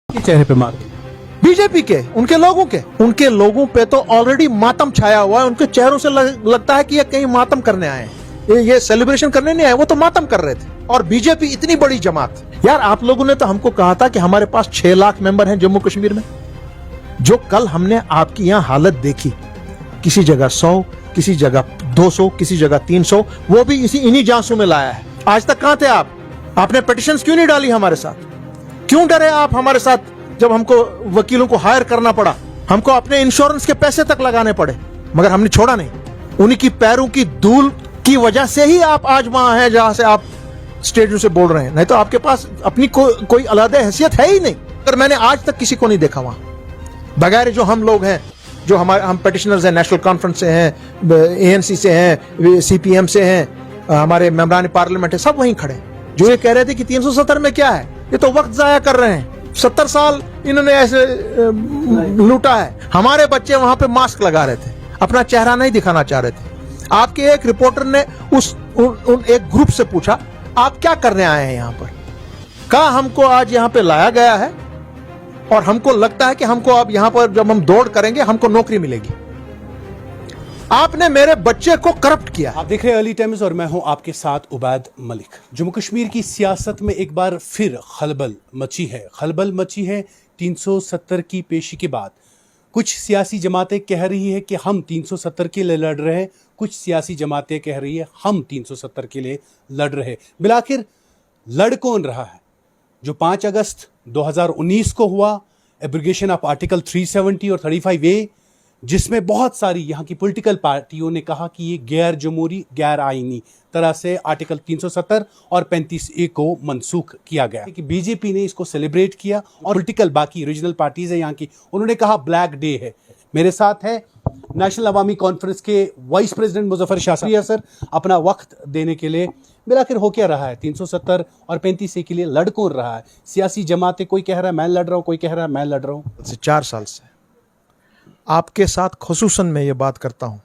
के चेहरे पे मार? बीजेपी के, उनके लोगों पे तो ऑलरेडी मातम छाया हुआ है। उनके चेहरों से लगता है कि ये कहीं मातम करने आए हैं, ये सेलिब्रेशन करने नहीं आए, वो तो मातम कर रहे थे। और बीजेपी इतनी बड़ी जमात, यार आप लोगों ने तो हमको कहा था कि हमारे पास 6 लाख मेंबर हैं जम्मू कश्मीर में। जो कल हमने आपकी यहां हालत देखी, किसी जगह 100, किसी जगह 200, किसी जगह 300, वो भी इन्हीं जांसू में लाया है। आज तक कहां थे आप? आपने पिटिशंस क्यों नहीं डाली हमारे साथ? क्यों डरे आप हमारे साथ? जब हमको वकीलों को हायर करना पड़ा, हमको अपने इंश्योरेंस के पैसे तक लगाने पड़े, मगर हमने छोड़ा नहीं। उन्हीं की पैरों की धूल की वजह से ही आप आज वहां हैं जहां से आप स्टेज से बोल रहे हैं। नहीं तो आपके पास अपनी कोई अलग हैसियत है ही नहीं। पर मैंने आज तक किसी को नहीं देखा वहां, बगैर जो हम लोग हैं, जो हम पिटिशनर्स हैं, नेशनल कॉन्फ्रेंस से हैं, ANC से हैं, CPM से हैं, हमारे मेंबरान पार्लियामेंट है, सब वहीं खड़े। जो ये कह रहे थे कि 370 में क्या है, ये तो वक्त जाया कर रहे हैं। 70 साल इन्होंने ऐसे लूटा है। हमारे बच्चे वहां पे मास्क लगा रहे थे, अपना चेहरा नहीं दिखाना चाह रहे थे। आपके एक रिपोर्टर ने उन एक ग्रुप से पूछा, आप क्या करने आए हैं यहां पर? कहा हमको आज यहां पे लाया गया है और हमको लगता है कि हमको अब यहां पर जब हम दौड़ करेंगे हमको नौकरी मिलेगी। आपने मेरे बच्चे को करप्ट किया। आप देख रहे हैं अर्ली टाइम्स और मैं हूं आपके साथ उबैद मलिक। जम्मू कश्मीर की सियासत में एक बार फिर खलबल मची है 370 की पेशी के बाद। कुछ सियासी जमातें कह रही है कि हम 370 के लिए लड़ रहे हैं, कुछ सियासी जमातें कह रही है हम 370 के लिए लड़ रहे हैं। बिलाखिर लड़ कौन रहा है? जो 5 अगस्त 2019 को हुआ, एब्रोगेशन ऑफ आर्टिकल 370 और 35A, जिसमें बहुत सारी यहाँ की पॉलिटिकल पार्टियों ने कहा कि ये गैर जमहूरी, गैर आईनी तरह से आर्टिकल 370 और 35A को मनसूख किया गया कि बीजेपी ने इसको सेलिब्रेट किया और पॉलिटिकल बाकी रीजनल पार्टीज है यहाँ की, उन्होंने कहा ब्लैक डे है। मेरे साथ है नेशनल अवामी कॉन्फ्रेंस के vice president Muzaffar Shah sir, अपना वक्त देने के लिए। आखिर हो क्या रहा है? 370 और 35A के लिए लड़ कौन रहा है? सियासी जमातें, कोई कह रहा है मैं लड़ रहा हूं, कोई कह रहा है मैं लड़ रहा हूं। 4 साल से आपके साथ खुसूसन मैं ये बात करता हूं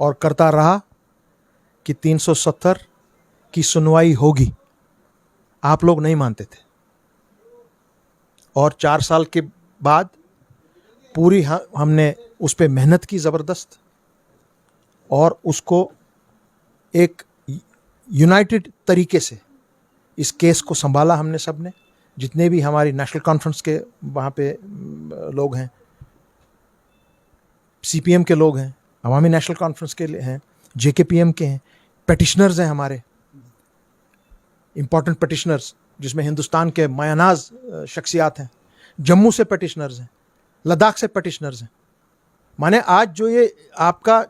और करता रहा कि 370 की सुनवाई होगी। आप लोग नहीं मानते थे और 4 साल के बाद पूरी हमने उस पर मेहनत की ज़बरदस्त और उसको एक यूनाइटेड तरीके से इस केस को संभाला हमने सब ने, जितने भी हमारी नेशनल कॉन्फ्रेंस के वहाँ पे लोग हैं, CPM के लोग हैं, अवामी नेशनल कॉन्फ्रेंस के हैं, JKPM के हैं, पेटिशनर्स हैं हमारे इंपॉर्टेंट पेटिशनर्स, जिसमें हिंदुस्तान के मायानाज शख्सियात हैं, जम्मू से पेटिशनर्स हैं, लद्दाख से पेटिशनर्स हैं। माने आज जो ये आपका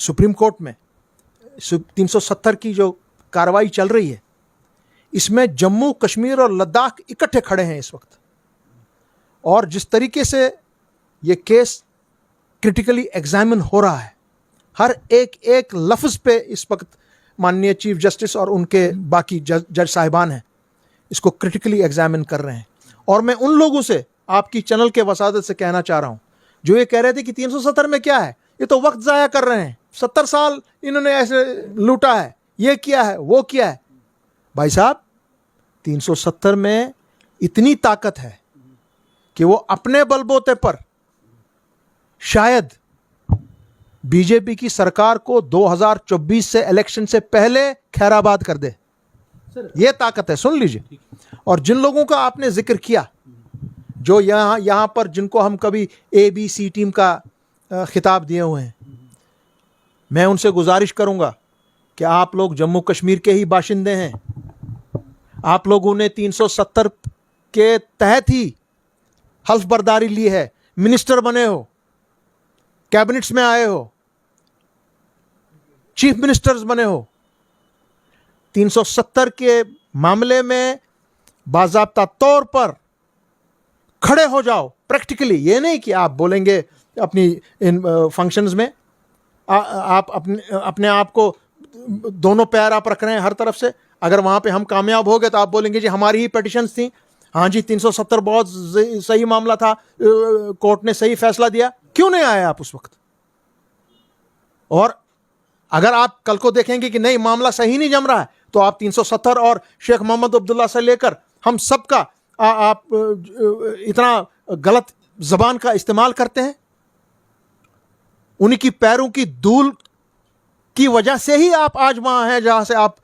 सुप्रीम कोर्ट में 370 की जो कार्रवाई चल रही है, इसमें जम्मू कश्मीर और लद्दाख इकट्ठे खड़े हैं इस वक्त। और जिस तरीके से ये केस क्रिटिकली एग्जामिन हो रहा है, हर एक लफ्ज़ पे इस वक्त माननीय चीफ जस्टिस और उनके बाकी जज साहिबान हैं, इसको क्रिटिकली एग्जामिन कर रहे हैं। और मैं उन लोगों से, आपकी चैनल के वसादत से कहना चाह रहा हूं, जो ये कह रहे थे कि 370 में क्या है, ये तो वक्त ज़ाया कर रहे हैं, 70 साल इन्होंने ऐसे लूटा है, ये किया है, वो किया है। भाई साहब, 370 में इतनी ताकत है कि वो अपने बलबूते पर शायद बीजेपी की सरकार को 2024 से इलेक्शन से पहले खैराबाद कर दे। ये ताकत है, सुन लीजिए। और जिन लोगों का आपने जिक्र किया, जो यहाँ पर जिनको हम कभी ABC टीम का खिताब दिए हुए हैं, मैं उनसे गुजारिश करूंगा कि आप लोग जम्मू कश्मीर के ही बाशिंदे हैं। आप लोगों ने 370 के तहत ही हल्फ बर्दारी ली है, मिनिस्टर बने हो, कैबिनेट्स में आए हो, चीफ मिनिस्टर्स बने हो। 370 के मामले में बाज़ाब्ता तौर पर खड़े हो जाओ प्रैक्टिकली। ये नहीं कि आप बोलेंगे अपनी इन फंक्शंस में आप अपने आप को दोनों पैर आप रख रहे हैं हर तरफ से। अगर वहाँ पे हम कामयाब हो गए तो आप बोलेंगे जी हमारी ही पिटिशंस थी, हाँ जी 370 बहुत सही मामला था, कोर्ट ने सही फैसला दिया। क्यों नहीं आए आप उस वक्त? और अगर आप कल को देखेंगे कि नहीं मामला सही नहीं जम रहा है, तो आप 370 और शेख मोहम्मद अब्दुल्ला से लेकर हम सबका आप इतना गलत जबान का इस्तेमाल करते हैं? उन्हीं की पैरों की धूल की वजह से ही आप आज वहां हैं जहां से आप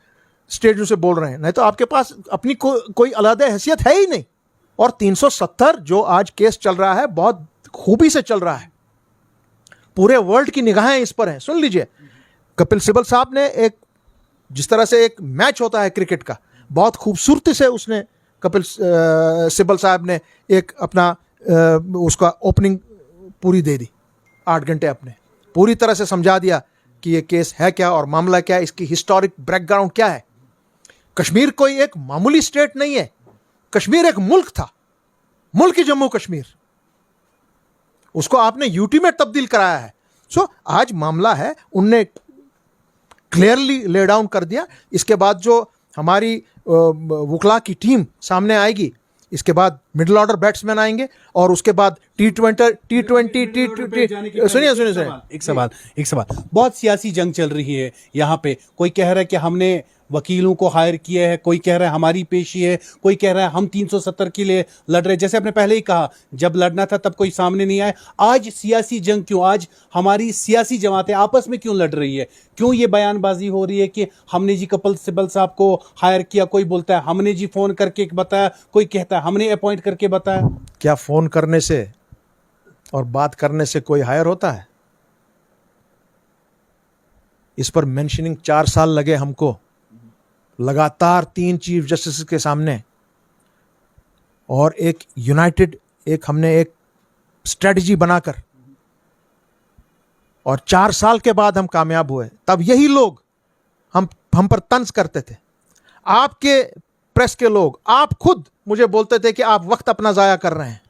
स्टेजों से बोल रहे हैं, नहीं तो आपके पास अपनी कोई अलग हैसियत है ही नहीं। और 370 जो आज केस चल रहा है बहुत खूबी से चल रहा है, पूरे वर्ल्ड की निगाहें इस पर हैं। सुन लीजिए, कपिल सिब्बल साहब ने एक, जिस तरह से एक मैच होता है क्रिकेट का, बहुत खूबसूरती से उसने कपिल सिब्बल साहब ने एक अपना उसका ओपनिंग पूरी दे दी, 8 घंटे अपने पूरी तरह से समझा दिया कि ये केस है क्या और मामला क्या है, इसकी हिस्टोरिक बैकग्राउंड क्या है। कश्मीर कोई एक मामूली स्टेट नहीं है, कश्मीर एक मुल्क था, मुल्क ही जम्मू कश्मीर, उसको आपने यूटी में तब्दील कराया है। सो आज मामला है, उनने क्लियरली ले डाउन कर दिया। इसके बाद जो हमारी वुकला की टीम सामने आएगी, इसके बाद मिडिल ऑर्डर बैट्समैन आएंगे और उसके बाद T20 सुनिए एक सवाल। बहुत सियासी जंग चल रही है यहाँ पे। कोई कह रहा है कि हमने वकीलों को हायर किया है, कोई कह रहा है हमारी पेशी है, कोई कह रहा है हम 370 के लिए लड़ रहे हैं। जैसे आपने पहले ही कहा, जब लड़ना था तब कोई सामने नहीं आया। आज सियासी जंग क्यों? आज हमारी सियासी जमातें आपस में क्यों लड़ रही है? क्यों ये बयानबाजी हो रही है कि हमने जी कपिल सिब्बल साहब को हायर किया? कोई बोलता है हमने जी फोन करके बताया, कोई कहता है हमने अपॉइंट करके बताया। क्या फोन करने से और बात करने से कोई हायर होता है? इस पर मेंशनिंग 4 साल लगे हमको, लगातार 3 चीफ जस्टिस के सामने, और एक यूनाइटेड हमने एक स्ट्रेटजी बनाकर, और 4 साल के बाद हम कामयाब हुए। तब यही लोग हम पर तंज करते थे। आपके प्रेस के लोग, आप खुद मुझे बोलते थे कि आप वक्त अपना जाया कर रहे हैं,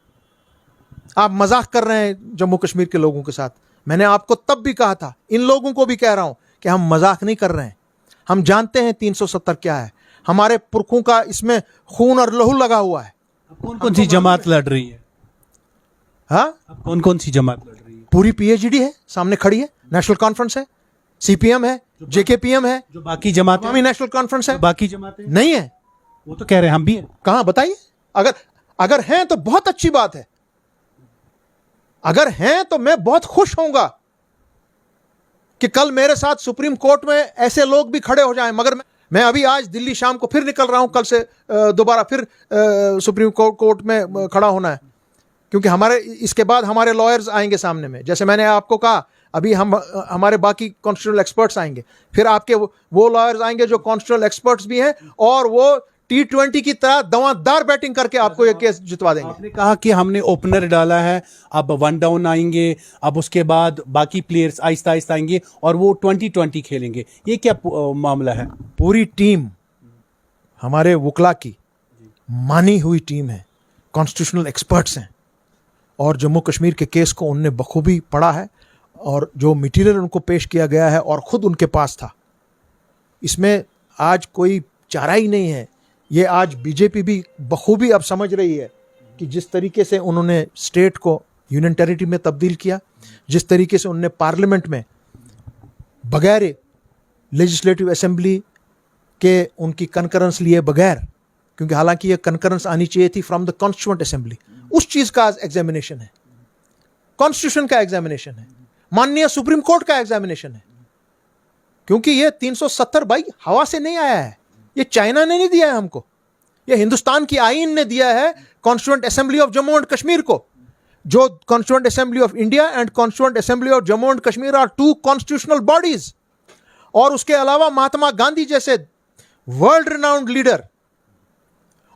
आप मजाक कर रहे हैं जम्मू कश्मीर के लोगों के साथ। मैंने आपको तब भी कहा था, इन लोगों को भी कह रहा हूं कि हम मजाक नहीं कर रहे हैं। हम जानते हैं 370 क्या है, हमारे पुरखों का इसमें खून और लहू लगा हुआ है। कौन कौन सी जमात लड़ रही है? हाँ, कौन कौन सी जमात लड़ रही है? पूरी पीएचडी है, सामने खड़ी है, नेशनल कॉन्फ्रेंस है, सीपीएम है, जेकेपीएम है, जो बाकी जमात नेशनल कॉन्फ्रेंस है, बाकी जमातें नहीं है। वो तो कह रहे हैं हम भी हैं। कहां बताइए? अगर हैं तो बहुत अच्छी बात है, अगर हैं तो मैं बहुत खुश होऊंगा कि कल मेरे साथ सुप्रीम कोर्ट में ऐसे लोग भी खड़े हो जाएं। मगर मैं अभी आज दिल्ली शाम को फिर निकल रहा हूं, कल से दोबारा फिर सुप्रीम कोर्ट में खड़ा होना है, क्योंकि इसके बाद हमारे लॉयर्स आएंगे सामने में। जैसे मैंने आपको कहा, अभी हमारे बाकी कॉन्स्टिट्यूशनल एक्सपर्ट्स आएंगे, फिर आपके वो लॉयर्स आएंगे जो कॉन्स्टिट्यूशनल एक्सपर्ट्स भी हैं, और वो T20 की तरह दवादार बैटिंग करके आपको ये केस जितवा देंगे। आपने कहा कि हमने ओपनर डाला है, अब 1 डाउन आएंगे, अब उसके बाद बाकी प्लेयर्स आहिस्ता आहिस्ता आएंगे और वो 2020 खेलेंगे। ये क्या मामला है? पूरी टीम हमारे वुकला की मानी हुई टीम है, कॉन्स्टिट्यूशनल एक्सपर्ट्स हैं, और जम्मू कश्मीर के केस को उनने बखूबी पढ़ा है, और जो मटेरियल उनको पेश किया गया है और खुद उनके पास था, इसमें आज कोई चारा ही नहीं है। ये आज बीजेपी भी बखूबी अब समझ रही है कि जिस तरीके से उन्होंने स्टेट को यूनियन टेरिटरी में तब्दील किया, जिस तरीके से उन्होंने पार्लियामेंट में बगैर लेजिस्लेटिव असेंबली के उनकी कंकरेंस लिए बगैर, क्योंकि हालांकि ये कंकरेंस आनी चाहिए थी फ्रॉम द कॉन्स्टिट्यूएंट असेंबली, उस चीज का एग्जामिनेशन है, कॉन्स्टिट्यूशन का एग्जामिनेशन है, माननीय सुप्रीम कोर्ट का एग्जामिनेशन है। क्योंकि ये 370 भाई हवा से नहीं आया है, ये चाइना ने नहीं दिया है हमको, ये हिंदुस्तान की आईन ने दिया है constituent assembly of Jammu and Kashmir को। जो constituent assembly of India and constituent assembly of Jammu and Kashmir are 2 constitutional bodies. और उसके अलावा महात्मा गांधी जैसे वर्ल्ड रिनाउंड लीडर,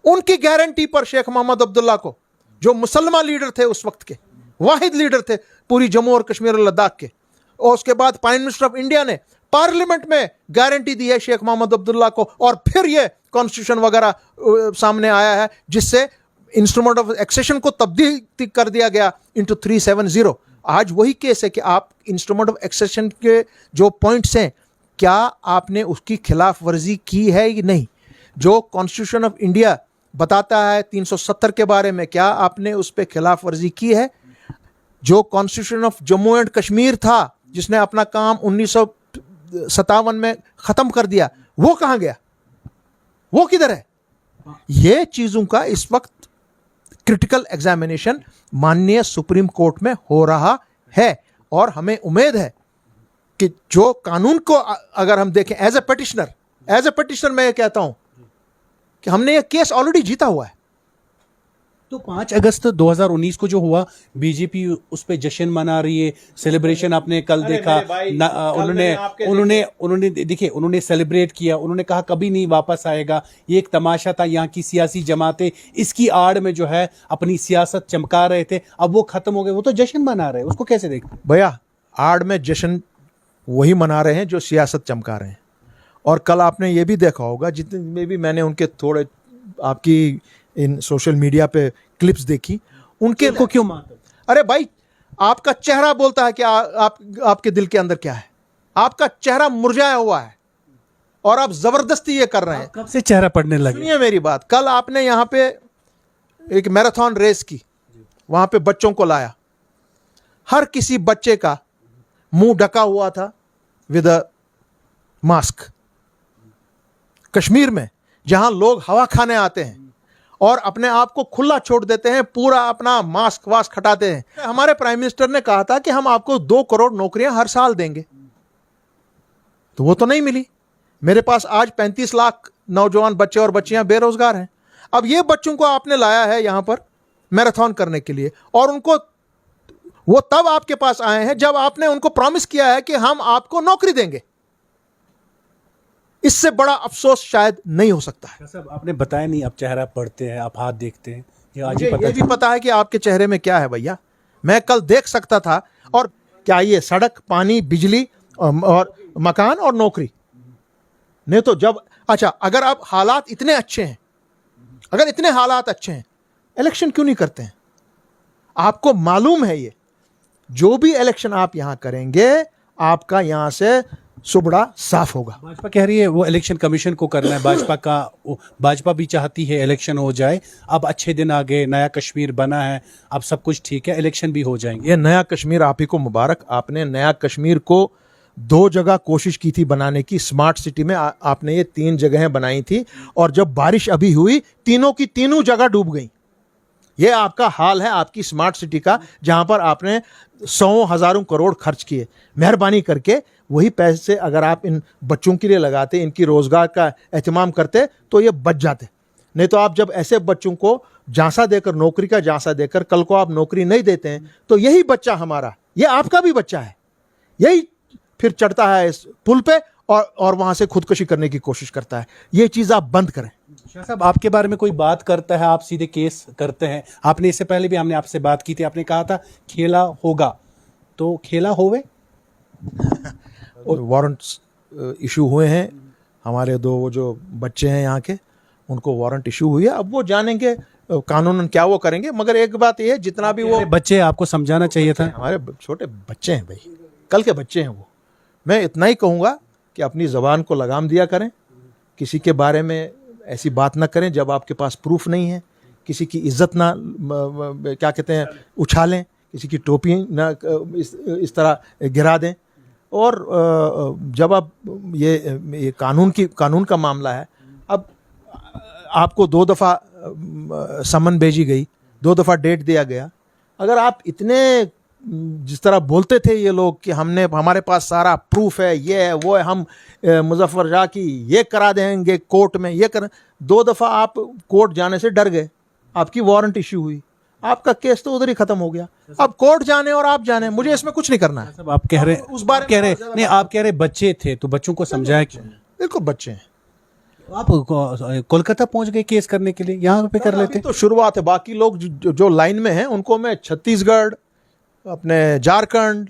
उनकी गारंटी पर शेख मोहम्मद अब्दुल्ला को, जो मुसलमान लीडर थे उस वक्त के, वाहिद लीडर थे पूरी जम्मू और कश्मीर और लद्दाख के, और उसके बाद प्राइम मिनिस्टर ऑफ इंडिया ने पार्लियामेंट में गारंटी दी है शेख मोहम्मद अब्दुल्ला को, और फिर ये कॉन्स्टिट्यूशन वगैरह सामने आया है, जिससे इंस्ट्रूमेंट ऑफ एक्सेशन को तब्दील कर दिया गया इनटू 370। आज वही केस है कि आप इंस्ट्रूमेंट ऑफ एक्सेशन के जो पॉइंट्स हैं, क्या आपने उसकी खिलाफ वर्जी की है या नहीं? जो कॉन्स्टिट्यूशन ऑफ इंडिया बताता है 370 के बारे में, क्या आपने उस पर खिलाफ वर्जी की है? जो constitution of Jammu and Kashmir था, जिसने अपना काम 1957 में खत्म कर दिया, वो कहां गया? वो किधर है? ये चीजों का इस वक्त क्रिटिकल एग्जामिनेशन माननीय सुप्रीम कोर्ट में हो रहा है। और हमें उम्मीद है कि जो कानून को अगर हम देखें एज ए पेटिशनर मैं ये कहता हूं कि हमने ये केस ऑलरेडी जीता हुआ है। तो 5 अगस्त 2019 को जो हुआ, बीजेपी उस पे जश्न मना रही है, सेलिब्रेशन आपने कल देखा। उन्होंने देखिए, उन्होंने सेलिब्रेट किया, उन्होंने कहा कभी नहीं वापस आएगा, ये एक तमाशा था, यहाँ की सियासी जमातें इसकी आड़ में जो है अपनी सियासत चमका रहे थे, अब वो खत्म हो गए, वो तो जश्न मना रहे हैं, उसको कैसे देखते? भैया, आड़ में जश्न वही मना रहे हैं जो सियासत चमका रहे हैं। और कल आपने ये भी देखा होगा, जितने में भी मैंने उनके थोड़े आपकी इन सोशल मीडिया पे क्लिप्स देखी, उनके को क्यों मानते? अरे भाई, आपका चेहरा बोलता है कि आपके दिल के अंदर क्या है। आपका चेहरा मुरझाया हुआ है और आप जबरदस्ती ये कर रहे हैं। कब से चेहरा पड़ने लगे? सुनिए मेरी बात, कल आपने यहाँ पे एक मैराथन रेस की, वहां पे बच्चों को लाया, हर किसी बच्चे का मुंह ढका हुआ था विद अ मास्क। कश्मीर में जहां लोग हवा खाने आते हैं और अपने आप को खुला छोड़ देते हैं, पूरा अपना मास्क वास्क हटाते हैं। हमारे प्राइम मिनिस्टर ने कहा था कि हम आपको 2 करोड़ नौकरियां हर साल देंगे, तो वो तो नहीं मिली। मेरे पास आज 35 लाख नौजवान बच्चे और बच्चियां बेरोजगार हैं। अब ये बच्चों को आपने लाया है यहां पर मैराथन करने के लिए, और उनको वो तब आपके पास आए हैं जब आपने उनको प्रॉमिस किया है कि हम आपको नौकरी देंगे। इससे बड़ा अफसोस शायद नहीं हो सकता है। साहब, आपने बताया नहीं, आप चेहरा पढ़ते हैं, आप हाथ देखते हैं, मुझे ये भी पता है कि आपके चेहरे में क्या है भैया। मैं कल देख सकता था। और क्या ये सड़क, पानी, बिजली और मकान और नौकरी नहीं तो जब, अच्छा, अगर आप हालात इतने अच्छे हैं, अगर इतने हालात अच्छे हैं, इलेक्शन क्यों नहीं करते हैं? आपको मालूम है ये जो भी इलेक्शन आप यहां करेंगे, आपका यहां से सुबड़ा साफ होगा। भाजपा कह रही है वो इलेक्शन कमीशन को करना है, भाजपा भी चाहती है इलेक्शन हो जाए। अब अच्छे दिन आ गए, नया कश्मीर बना है, अब सब कुछ ठीक है, इलेक्शन भी हो जाएंगे। ये नया कश्मीर आप ही को मुबारक। आपने नया कश्मीर को 2 जगह कोशिश की थी बनाने की। स्मार्ट सिटी में आपने ये 3 जगहें बनाई थी, और जब बारिश अभी हुई, तीनों की तीनों जगह डूब गई। ये आपका हाल है आपकी स्मार्ट सिटी का, जहां पर आपने 100 हजारों करोड़ खर्च किए। मेहरबानी करके वही पैसे अगर आप इन बच्चों के लिए लगाते, इनकी रोजगार का एहतमाम करते, तो ये बच जाते। नहीं तो आप जब ऐसे बच्चों को झांसा देकर, नौकरी का झांसा देकर, कल को आप नौकरी नहीं देते हैं, तो यही बच्चा हमारा, ये आपका भी बच्चा है, यही फिर चढ़ता है इस पुल पे और वहां से खुदकुशी करने की कोशिश करता है। ये चीज आप बंद करें। शाह साहब, आपके बारे में कोई बात करता है, आप सीधे केस करते हैं। आपने इससे पहले भी हमने आपसे बात की थी, आपने कहा था खेला होगा, तो खेला होवे? और वारंट्स इशू हुए हैं। हमारे 2 जो बच्चे हैं यहाँ के, उनको वारंट इशू हुई है। अब वो जानेंगे कानूनन क्या वो करेंगे। मगर एक बात ये है, जितना भी वो बच्चे, आपको समझाना चाहिए था। हमारे छोटे बच्चे हैं भाई, कल के बच्चे हैं वो। मैं इतना ही कहूँगा कि अपनी ज़बान को लगाम दिया करें, किसी के बारे में ऐसी बात ना करें जब आपके पास प्रूफ नहीं है, किसी की इज्जत ना क्या कहते हैं उछालें, किसी की टोपी ना इस तरह गिरा दें। और जब आप ये कानून का मामला है, अब आपको 2 दफ़ा समन भेजी गई, 2 दफ़ा डेट दिया गया। अगर आप इतने जिस तरह बोलते थे ये लोग कि हमारे पास सारा प्रूफ है, ये है वो है, हम मुजफ्फर शाह की ये करा देंगे कोर्ट में, ये कर 2 दफ़ा आप कोर्ट जाने से डर गए, आपकी वारंट इश्यू हुई, आपका केस तो उधर ही खत्म हो गया। अब कोर्ट जाने और आप जाने, मुझे इसमें कुछ नहीं करना है। सब आप कह रहे, उस बार कह रहे नहीं, आप कह रहे बच्चे थे, तो बच्चों को समझाया क्यों? बिल्कुल बच्चे हैं। आप कोलकाता पहुंच गए केस करने के लिए, यहाँ पे कर लेते। तो शुरुआत है, बाकी लोग जो लाइन में हैं उनको मैं छत्तीसगढ़, अपने झारखंड,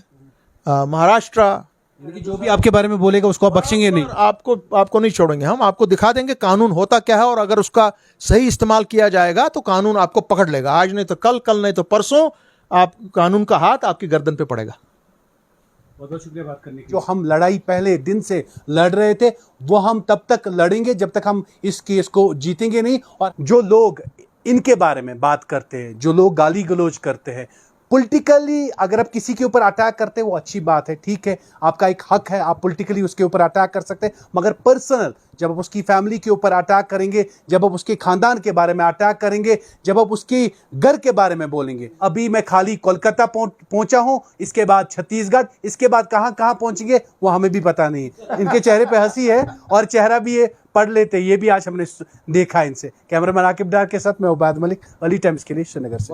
महाराष्ट्र, जो भी आपके बारे में बोलेगा उसको आप बख्शेंगे नहीं। आपको नहीं छोड़ेंगे। हम आपको दिखा देंगे कानून होता क्या है, और अगर उसका सही इस्तेमाल किया जाएगा तो कानून आपको पकड़ लेगा। आज नहीं तो कल नहीं तो परसों आप कानून का हाथ आपकी गर्दन पे पड़ेगा। बहुत बहुत शुक्रिया बात करने के लिए। जो हम लड़ाई पहले दिन से लड़ रहे थे, वो हम तब तक लड़ेंगे जब तक हम इस केस को जीतेंगे नहीं। और जो लोग इनके बारे में बात करते हैं, जो लोग गाली गलौज करते हैं, पॉलिटिकली अगर आप किसी के ऊपर अटैक करते हैं वो अच्छी बात है, ठीक है, आपका एक हक है, आप पॉलिटिकली उसके ऊपर अटैक कर सकते हैं, मगर पर्सनल जब आप उसकी फैमिली के ऊपर अटैक करेंगे, जब आप उसके खानदान के बारे में अटैक करेंगे, जब आप उसके घर के बारे में बोलेंगे, अभी मैं खाली कोलकाता पहुंचा हूं, इसके बाद छत्तीसगढ़, इसके बाद कहां कहां पहुंचेंगे वो हमें भी पता नहीं है। इनके चेहरे पे हंसी है और चेहरा भी ये पढ़ लेते, ये भी आज हमने देखा इनसे। कैमरामैन आकिब डार के साथ मैं उबैद मलिक, अली टाइम्स के लिए श्रीनगर से।